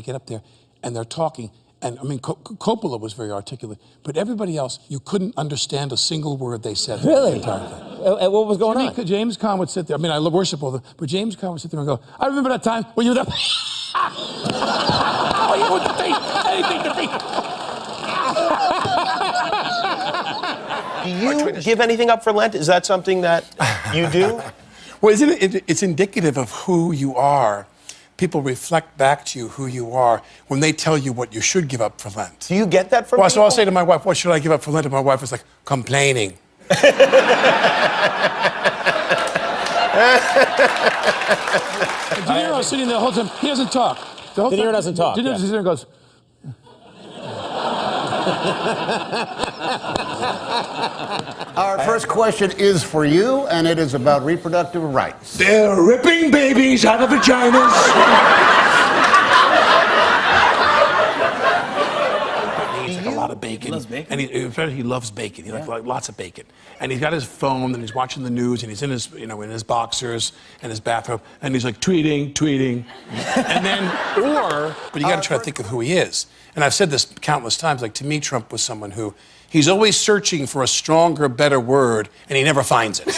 get up there, and they're talking. And I mean, Coppola was very articulate, but everybody else, you couldn't understand a single word they said. Really? And what was going on? James Caan would sit there. I mean, I worship all of them, but James Caan would sit there and go, I remember that time when you were there. Oh, you would defeat anything defeat. Do you give anything up for Lent? Is that something that you do? Well, it's indicative of who you are. People reflect back to you who you are when they tell you what you should give up for Lent. Do you get that from people? So I'll say to my wife, what should I give up for Lent? And my wife is like, complaining. De Niro's sitting there the whole time. He doesn't talk. De Niro doesn't talk. De Niro sits there and goes... Our first question is for you, and it is about reproductive rights. They're ripping babies out of vaginas. He eats like a lot of bacon. He loves bacon? And he loves bacon. He likes lots of bacon. And he's got his phone, and he's watching the news, and he's in his, in his boxers and his bathrobe, and he's like tweeting. And then, but you got to try to think of who he is. And I've said this countless times, like, to me, Trump was someone who, he's always searching for a stronger, better word, and he never finds it.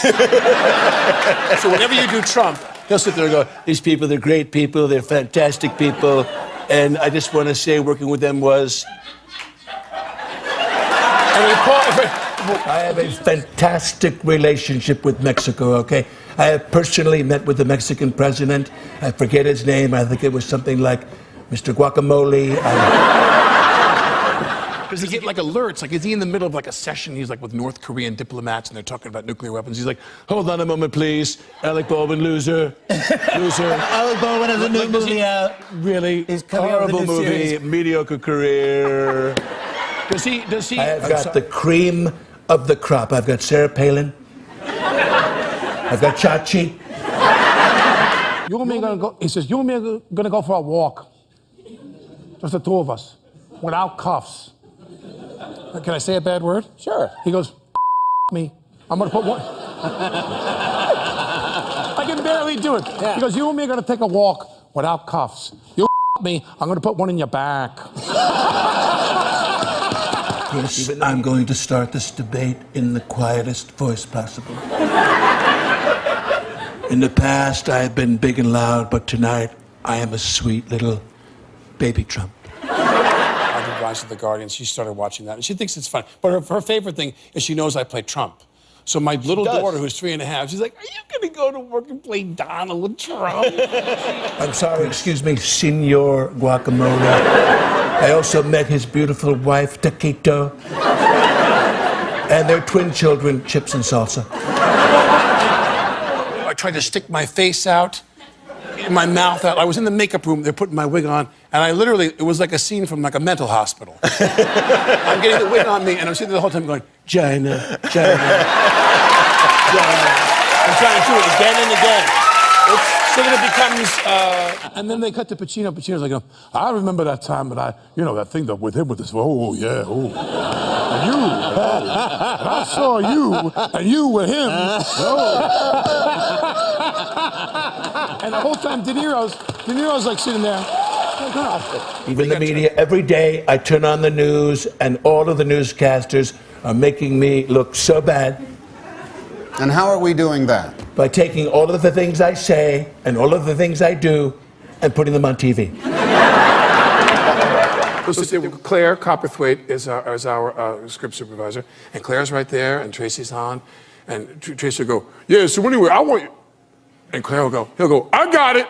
So whenever you do Trump, he'll sit there and go, these people, they're great people, they're fantastic people, and I just want to say working with them was... I have a fantastic relationship with Mexico, okay? I have personally met with the Mexican president. I forget his name. I think it was something like Mr. Guacamole. Because he get like alerts, like is he in the middle of like a session, he's like with North Korean diplomats and they're talking about nuclear weapons. He's like, hold on a moment, please. Alec Baldwin, loser. Alec Baldwin has a new movie out. Really? He's coming out with a horrible new movie, series. mediocre career. Does he? I've got the cream of the crop. I've got Sarah Palin. I've got Chachi. You and me are gonna go, he says, you and me are gonna go for a walk. Just the two of us, without cuffs. Can I say a bad word? Sure. He goes, me. I'm gonna put one. I can barely do it. Yeah. He goes, you and me are gonna take a walk without cuffs. You me, I'm gonna put one in your back. Yes, I'm going to start this debate in the quietest voice possible. In the past, I have been big and loud, but tonight, I am a sweet little baby Trump. I did Rise of the Guardians. She started watching that, and she thinks it's fun. But her favorite thing is she knows I play Trump. So my little daughter, who's 3.5, she's like, are you going to go to work and play Donald Trump? I'm sorry, excuse me, Senor Guacamole. I also met his beautiful wife, Taquito, and their twin children, Chips and Salsa. I tried to stick my face out, my mouth out. I was in the makeup room, they're putting my wig on, and I literally, it was like a scene from like a mental hospital. I'm getting the wig on me, and I'm sitting there the whole time going, China. I'm trying to do it again and again. So then it becomes, and then they cut to Pacino. Pacino's like, I remember that time, but that thing that with him with this, oh yeah, oh. And you, and I saw you, and you with him. Oh. And the whole time, De Niro's like sitting there. Even the media, every day I turn on the news, and all of the newscasters are making me look so bad. And how are we doing that? By taking all of the things I say and all of the things I do and putting them on TV. Claire Copperthwaite is our script supervisor, and Claire's right there, and Tracy's on, and Tracy will go, yeah, so anyway, I want you, and Claire will go, he'll go, I got it.